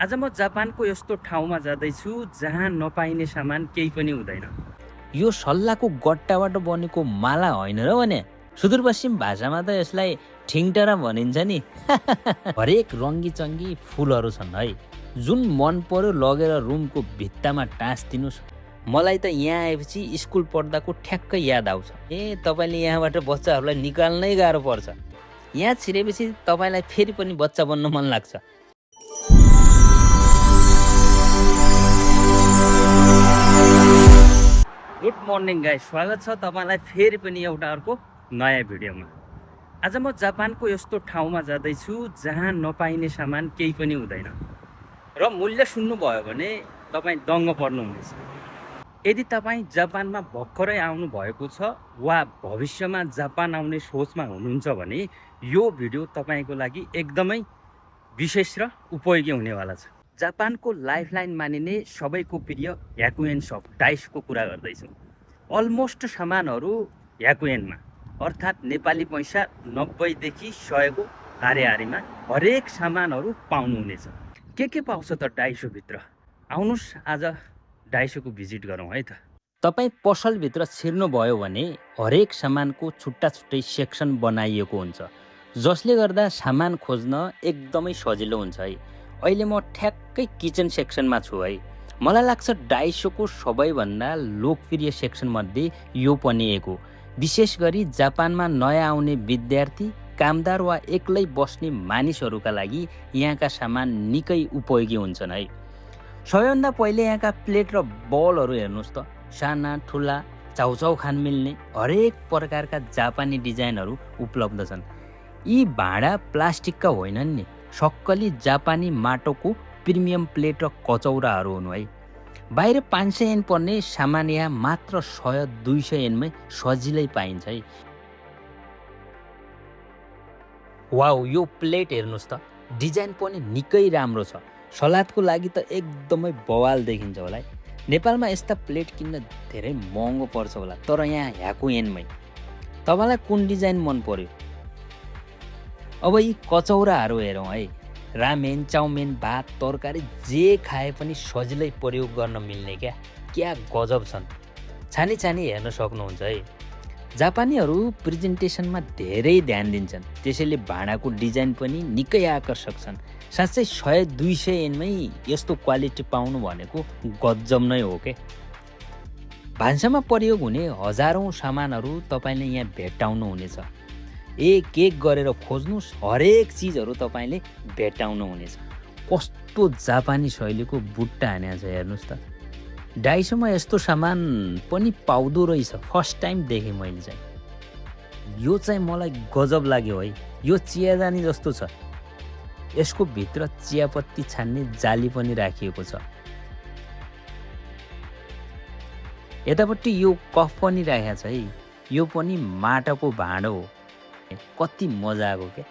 आज म जापानको यस्तो ठाउँमा जाँदैछु जहाँ नपाइने सामान केही पनि हुँदैन। यो सल्लाको गट्टाबाट बनेको माला होइन र भने सुदूरपश्चिम भाषामा त यसलाई ठिङटरा भनिन्छ नि। हरेक रङ्गी चङ्गी फुलहरू छन् है, जुन मन पर्यो लगेर रुमको भित्तामा टाँसिदिनुहोस्। मलाई त यहाँ आएपछि स्कुल पढ्दाको ठ्याक्कै याद आउँछ। तपाईँले यहाँबाट बच्चाहरूलाई निकाल्नै गाह्रो पर्छ। यहाँ छिरेपछि तपाईँलाई फेरि पनि बच्चा बन्न मन लाग्छ। गुड मर्निङ गाइस, स्वागत छ तपाईँलाई फेरि पनि एउटा अर्को नयाँ भिडियोमा। आज म जापानको यस्तो ठाउँमा जाँदैछु जहाँ नपाइने सामान केही पनि हुँदैन र मूल्य सुन्नुभयो भने तपाईँ दङ्ग पर्नुहुनेछ। यदि तपाईँ जापानमा भर्खरै आउनु भएको छ वा भविष्यमा जापान आउने सोचमा हुनुहुन्छ भने यो भिडियो तपाईँको लागि एकदमै विशेष र उपयोगी हुनेवाला छ। जापानको लाइफलाइन मानिने सबैको प्रिय याकुएन सप डाइसको कुरा गर्दैछु। अलमोस्ट सामानहरू याकुएनमा अर्थात् नेपाली पैसा 90 देखि 100 को हारेहारीमा हरेक सामानहरू पाउनुहुनेछ। के पाउँछ त डाइसोभित्र? आउनुहोस् आज डाइसोको भिजिट गरौँ है त। तपाईँ पसलभित्र छिर्नुभयो भने हरेक सामानको छुट्टा छुट्टै सेक्सन बनाइएको हुन्छ, जसले गर्दा सामान खोज्न एकदमै सजिलो हुन्छ है। अहिले म ठ्याक्कै किचन सेक्सनमा छु है। मलाई लाग्छ डाइसोको सबैभन्दा लोकप्रिय सेक्सनमध्ये यो पनि एक हो। विशेष गरी जापानमा नयाँ आउने विद्यार्थी, कामदार वा एक्लै बस्ने मानिसहरूका लागि यहाँका सामान निकै उपयोगी हुन्छन् है। सबैभन्दा पहिले यहाँका प्लेट र बलहरू हेर्नुहोस् त। साना ठुला चाउचाउ खान मिल्ने हरेक प्रकारका जापानी डिजाइनहरू उपलब्ध छन्। यी भाँडा प्लास्टिकका होइनन् नि, सक्कली जापानी माटोको प्रिमियम प्लेट र कचौराहरू हुनु है। बाहिर 500 येन पर्ने सामान यहाँ मात्र 100-200 येनमै सजिलै पाइन्छ है। वाउ, यो प्लेट हेर्नुहोस् त, डिजाइन पनि निकै राम्रो छ। सलादको लागि त एकदमै बवाल देखिन्छ होला है। नेपालमा यस्ता प्लेट किन्न धेरै महँगो पर्छ होला, तर यहाँ याकुएनमै। तपाईँलाई कुन डिजाइन मन पर्यो? अब यी कचौराहरू हेरौँ है। रामेन, चाउमिन, भात, तरकारी जे खाए पनि सजिलै प्रयोग गर्न मिल्ने क्या गजब छन्। छानी छानी हेर्न सक्नुहुन्छ है। जापानीहरू प्रेजेन्टेसनमा धेरै ध्यान दिन्छन्, त्यसैले भाँडाको डिजाइन पनि निकै आकर्षक छन्। साँच्चै 100-200 येनमै यस्तो क्वालिटी पाउनु भनेको गजब नै हो के। भान्सामा प्रयोग हुने हजारौँ सामानहरू तपाईँले यहाँ भेट्टाउनुहुनेछ। एक एक गरेर खोज्नुहोस्, हरेक चिजहरू तपाईँले भेट्टाउनुहुनेछ। कस्तो जापानी शैलीको बुट्टा हानेको छ हेर्नुहोस् त। डाइसोमा यस्तो सामान पनि पाउँदो रहेछ, फर्स्ट टाइम देखेँ मैले चाहिँ। यो चाहिँ मलाई गजब लाग्यो है। यो चियादानी जस्तो छ। यसको भित्र चियापत्ती छान्ने जाली पनि राखिएको छ। यतापट्टि यो कफ पनि राखेको छ है। यो पनि माटोको भाँडो हो। कति मजाको क्या।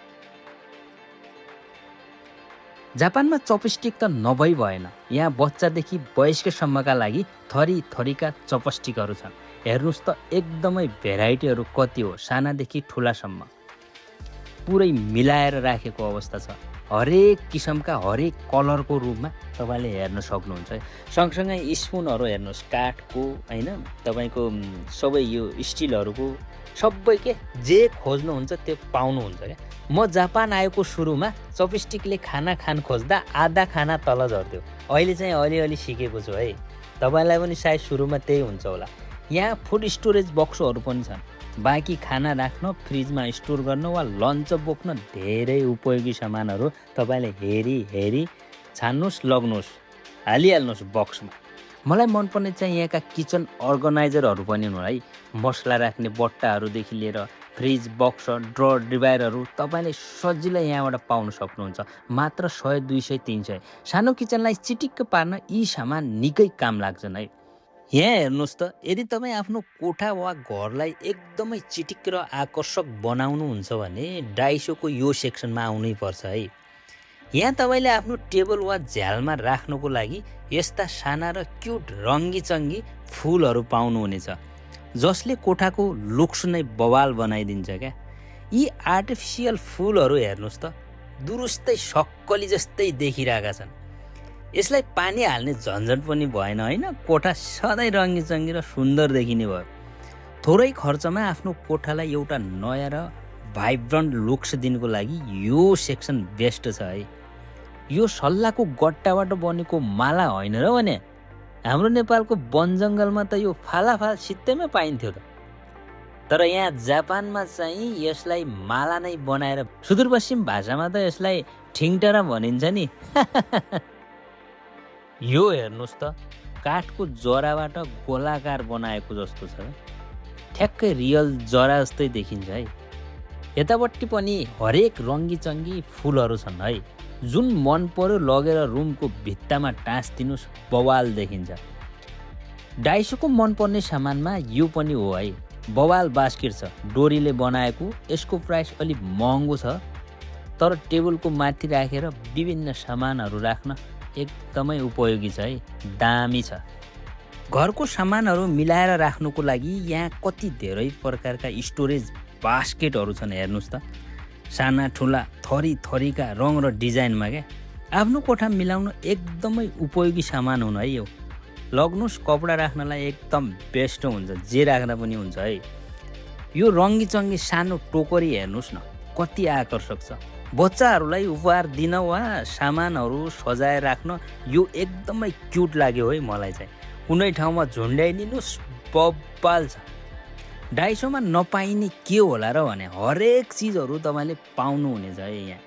जापानमा चपस्टिक त नभई भएन। यहाँ बच्चादेखि वयस्कसम्मका लागि थरी थरीका चपस्टिकहरू छन्। हेर्नुहोस् त, एकदमै भेराइटीहरू कति हो, सानादेखि ठुलासम्म पुरै मिलाएर राखेको अवस्था छ। हरेक किसिमका हरेक कलरको रूपमा तपाईँले हेर्न सक्नुहुन्छ है। सँगसँगै स्पुनहरू हेर्नुहोस्, काठको होइन, तपाईँको सबै यो स्टिलहरूको सबै के जे खोज्नुहुन्छ त्यो पाउनुहुन्छ क्या। म जापान आएको सुरुमा चपस्टिकले खाना खान खोज्दा आधा खाना तल झर्थ्यो। अहिले चाहिँ अलिअलि सिकेको छु है। तपाईँलाई पनि सायद सुरुमा त्यही हुन्छ होला। यहाँ फुड स्टोरेज बक्सहरू पनि छन्। बाँकी खाना राख्न, फ्रिजमा स्टोर गर्न वा लन्च बोक्न धेरै उपयोगी सामानहरू तपाईँले हेरी छान्नुहोस्, लग्नुहोस्, हालिहाल्नुहोस् बक्समा। मलाई मनपर्ने चाहिँ यहाँका किचन अर्गनाइजरहरू पनि हुन् है। मसला राख्ने बट्टाहरूदेखि लिएर फ्रिज, बक्स, ड्रर, डिभाइडरहरू तपाईँले सजिलै यहाँबाट पाउन सक्नुहुन्छ। मात्र 100, 200, 300। सानो किचनलाई चिटिक्क पार्न यी सामान निकै काम लाग्छन् है। यहाँ हेर्नुहोस् त, यदि तपाईँ आफ्नो कोठा वा घरलाई एकदमै चिटिक्क र आकर्षक बनाउनुहुन्छ भने डाइसोको यो सेक्सनमा आउनै पर्छ है। यहाँ तपाईँले आफ्नो टेबल वा झ्यालमा राख्नको लागि यस्ता साना र क्युट रङ्गी चङ्गी फुलहरू पाउनुहुनेछ, जसले कोठाको लुक्स नै बवाल बनाइदिन्छ क्या। यी आर्टिफिसियल फुलहरू हेर्नुहोस् त, दुरुस्तै सक्कली जस्तै देखिरहेका छन्। यसलाई पानी हाल्ने झन्झट पनि भएन होइन। कोठा सधैँ रङ्गी र सुन्दर देखिने भयो। थोरै खर्चमा आफ्नो कोठालाई एउटा नयाँ र भाइब्रेन्ट लुक्स दिनुको लागि यो सेक्सन बेस्ट छ है। यो सल्लाहको गट्टाबाट बनेको माला होइन र भने। हाम्रो नेपालको वन जङ्गलमा त यो फालाफाल सित्तैमा पाइन्थ्यो त। तर यहाँ जापानमा चाहिँ यसलाई माला नै बनाएर, सुदूरपश्चिम भाषामा त यसलाई ठिङटरा भनिन्छ नि। यो हेर्नुहोस् त, काठको जराबाट गोलाकार बनाएको जस्तो छ। ठ्याक्कै रियल जरा जस्तै देखिन्छ है। यतापट्टि पनि हरेक रङ्गी फुलहरू छन् है। जुन मन पर्यो लगेर रुमको भित्तामा टाँसिदिनुहोस्, बवाल देखिन्छ। डाइसोको मनपर्ने सामानमा यो पनि हो है। बवाल बास्केट छ, डोरीले बनाएको। यसको प्राइस अलिक महँगो छ, तर टेबलको माथि राखेर विभिन्न सामानहरू राख्न एकदमै उपयोगी छ है। दामी छ। घरको सामानहरू मिलाएर राख्नुको लागि यहाँ कति धेरै प्रकारका स्टोरेज बास्केटहरू छन् हेर्नुहोस् त। साना ठुला थरीका रङ र डिजाइनमा क्या। आफ्नो कोठा मिलाउन एकदमै उपयोगी सामान हुनु है यो। लग्नुहोस्, कपडा राख्नलाई एकदम बेस्ट हुन्छ, जे राख्दा पनि हुन्छ है। यो रङ्गी सानो टोकरी हेर्नुहोस् न, कति आकर्षक छ। बच्चाहरूलाई उपहार दिन वा सामानहरू सजाएर राख्न यो एकदमै क्युट लाग्यो है मलाई चाहिँ। कुनै ठाउँमा झुन्ड्याइदिनुहोस्, बब्बाल छ। डाइसोमा नपाइने के होला र भने हरेक चिजहरू तपाईँले पाउनुहुनेछ है यहाँ।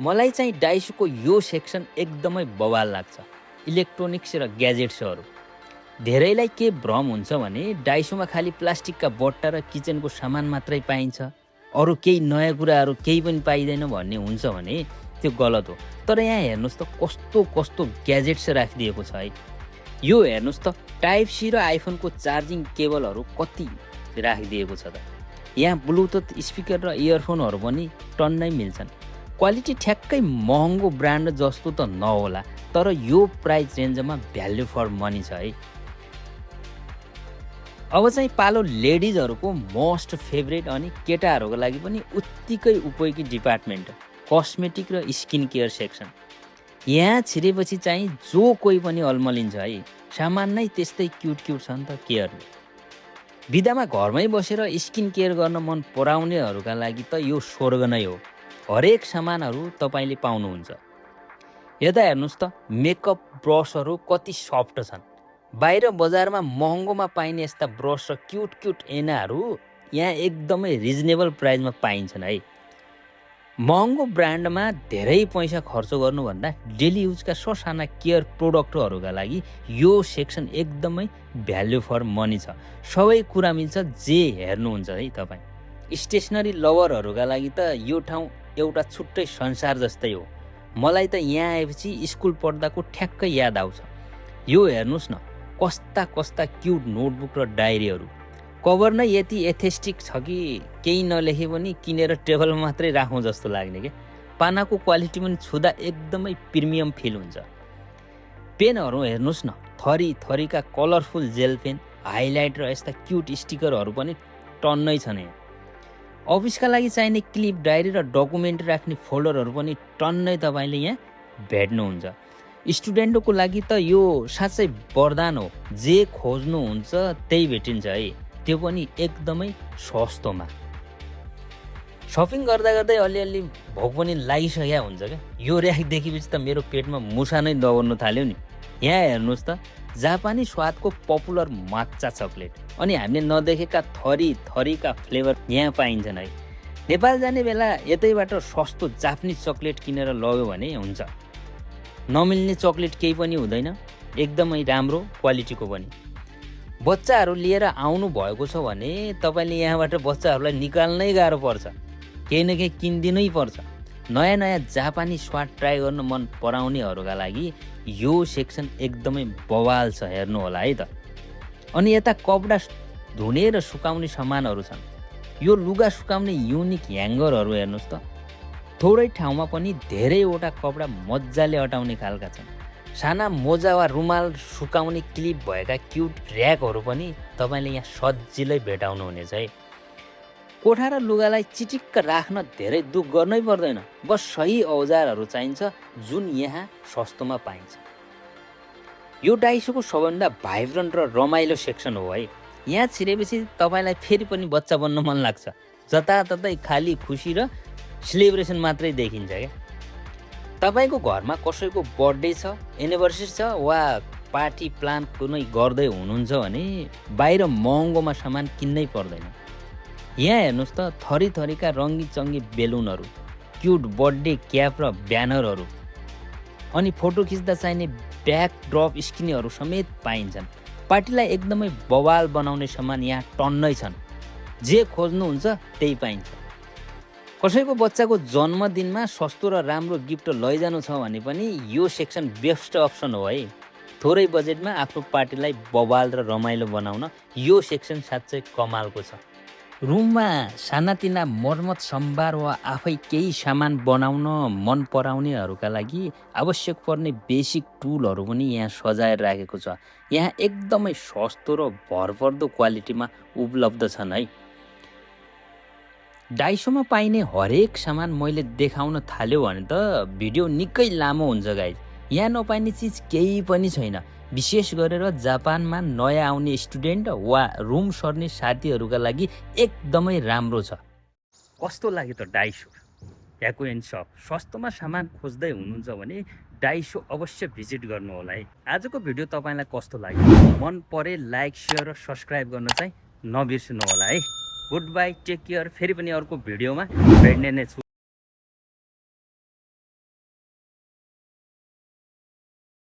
मलाई चाहिँ डाइसोको यो सेक्सन एकदमै बवाल लाग्छ। इलेक्ट्रोनिक्स र ग्याजेट्सहरू। धेरैलाई के भ्रम हुन्छ भने डाइसोमा खालि प्लास्टिकका बट्टा र किचनको सामान मात्रै पाइन्छ, अरू केही नयाँ कुराहरू केही पनि पाइँदैन भन्ने हुन्छ भने त्यो गलत हो। तर यहाँ हेर्नुहोस् त कस्तो ग्याजेट्स राखिदिएको छ है। यो हेर्नुहोस् त, टाइप सी र आइफोनको चार्जिङ केबलहरू कति राखिदिएको छ त। यहाँ ब्लुटुथ स्पिकर र इयरफोनहरू पनि टन्नै मिल्छन्। क्वालिटी ठ्याक्कै महँगो ब्रान्ड जस्तो त नहोला, तर यो प्राइस रेन्जमा भ्याल्यु फर मनी छ है। अब चाहिँ पालो लेडिजहरूको मोस्ट फेभरेट अनि केटाहरूको लागि पनि उत्तिकै उपयोगी डिपार्टमेन्ट, कस्मेटिक र स्किन केयर सेक्सन। यहाँ छिरेपछि चाहिँ जो कोही पनि अल्मलिन्छ है। सामान नै त्यस्तै क्युट छ नि त केयरले। बिदामा घरमै बसेर स्किन केयर गर्न मन पराउनेहरूका लागि त यो स्वर्ग नै हो। हरेक सामानहरू तपाईँले पाउनुहुन्छ। यता हेर्नुहोस् त, मेकअप ब्रसहरू कति सफ्ट छन्। बाहिर बजारमा महँगोमा पाइने यस्ता ब्रस र क्युट ऐनाहरू यहाँ एकदमै रिजनेबल प्राइसमा पाइन्छन् है। महँगो ब्रान्डमा धेरै पैसा खर्च गर्नुभन्दा डेली युजका ससाना केयर प्रोडक्टहरूका लागि यो सेक्सन एकदमै भ्याल्यु फर मनी छ। सबै कुरा मिल्छ, जे हेर्नुहुन्छ है तपाईँ। स्टेसनरी लभरहरूका लागि त यो ठाउँ एउटा छुट्टै संसार जस्तै हो। मलाई त यहाँ आएपछि स्कुल पढ्दाको ठ्याक्कै याद आउँछ। यो हेर्नुहोस् न, कस्ता क्युट नोटबुक र डायरीहरू। कभर नै यति एथेस्टिक छ कि केही नलेखे पनि किनेर टेबलमा मात्रै राखौँ जस्तो लाग्ने क्या। पानाको क्वालिटी पनि छुँदा एकदमै प्रिमियम फिल हुन्छ। पेनहरू हेर्नुहोस् न, थरीका कलरफुल जेल पेन, हाइलाइट र यस्ता क्युट स्टिकरहरू पनि टन्नै छन् यहाँ। अफिसका लागि चाहिने क्लिप, डायरी र डकुमेन्ट राख्ने फोल्डरहरू पनि टन्नै तपाईँले यहाँ भेट्नुहुन्छ। स्टुडेन्टको लागि त यो साँच्चै वरदान हो। जे खोज्नुहुन्छ त्यही भेटिन्छ है, त्यो पनि एकदमै सस्तोमा। सपिङ गर्दा अलिअलि भोक पनि लागिसकेको हुन्छ क्या। यो र्याक देखेपछि त मेरो पेटमा मुसा नै दौड्नु थाल्यो नि। यहाँ हेर्नुहोस् त, जापानी स्वादको पपुलर माच्चा चक्लेट अनि हामीले नदेखेका थरीका फ्लेभर यहाँ पाइन्छन् है। नेपाल जाने बेला यतैबाट सस्तो जापानिज चक्लेट किनेर लग्यो भने हुन्छ। नमिल्ने चक्लेट केही पनि हुँदैन, एकदमै राम्रो क्वालिटीको पनि। बच्चाहरू लिएर आउनु भएको छ भने तपाईँले यहाँबाट बच्चाहरूलाई निकाल्नै गाह्रो पर्छ। केही न केही किनिदिनै पर्छ। नयाँ जापानी स्वाद ट्राई गर्न मन पराउनेहरूका लागि यो सेक्सन एकदमै बवाल छ, हेर्नु होला है त। अनि यता कपडा धुने र सुकाउने सामानहरू छन्। यो लुगा सुकाउने युनिक ह्याङ्गरहरू हेर्नुहोस् त। थोरै ठाउँमा पनि धेरैवटा कपडा मजाले अटाउने खालका छन्। साना मोजा वा रुमाल सुकाउने क्लिप भएका क्युट र्याकहरू पनि तपाईँले यहाँ सजिलै भेटाउनुहुनेछ है। कोठा र लुगालाई चिटिक्क राख्न धेरै दुःख गर्नै पर्दैन। बस सही औजारहरू चाहिन्छ, जुन यहाँ सस्तोमा पाइन्छ। यो डाइसोको सबभन्दा भाइब्रेन्ट र रमाइलो सेक्सन हो है। यहाँ छिरेपछि तपाईँलाई फेरि पनि बच्चा बन्न मन लाग्छ। जताततै खाली खुसी र सेलिब्रेसन मात्रै देखिन्छ क्या। तपाईँको घरमा कसैको बर्थडे छ, एनिभर्सरी छ वा पार्टी प्लान कुनै गर्दै हुनुहुन्छ भने बाहिर महँगोमा सामान किन्नै पर्दैन। यहाँ हेर्नुहोस् त, थरी थरीका रङ्गी चङ्गी बेलुनहरू, क्युट बर्थडे क्याप र ब्यानरहरू, अनि फोटो खिच्दा चाहिने ब्याकड्रप स्क्रिनहरू समेत पाइन्छन्। पार्टीलाई एकदमै बवाल बनाउने सामान यहाँ टन्नै छन्। जे खोज्नुहुन्छ त्यही पाइन्छ। कसैको बच्चाको जन्मदिनमा सस्तो र राम्रो गिफ्ट लैजानु छ भने पनि यो सेक्सन बेस्ट अप्सन हो है। थोरै बजेटमा आफ्नो पार्टीलाई बवाल र रमाइलो बनाउन यो सेक्सन साँच्चै कमालको छ। रुममा सानातिना मर्मत सम्भार वा आफै केही सामान बनाउन मन पराउनेहरूका लागि आवश्यक पर्ने बेसिक टुलहरू पनि यहाँ सजाएर राखेको छ। यहाँ एकदमै सस्तो र भरपर्दो क्वालिटीमा उपलब्ध छन् है। डाइसोमा पाइने हरेक सामान मैले देखाउन थाल्यो भने त भिडियो निकै लामो हुन्छ गाइज। यहाँ नपाइने चिज केही पनि छैन। विशेष गरेर जापानमा नयाँ आउने स्टुडेन्ट वा रुम सर्ने साथीहरूका लागि एकदमै राम्रो छ। कस्तो लाग्यो त डाइसो याको एन्ड सप? सस्तोमा सामान खोज्दै हुनुहुन्छ भने डाइसो अवश्य भिजिट गर्नु होला है। आजको भिडियो तपाईँलाई कस्तो लाग्यो? मन परे लाइक सेयर र सब्सक्राइब गर्न चाहिँ नबिर्सनु होला है। Goodbye, take care. फेरि पनि अर्को भिडियोमा भेट्ने नै छु।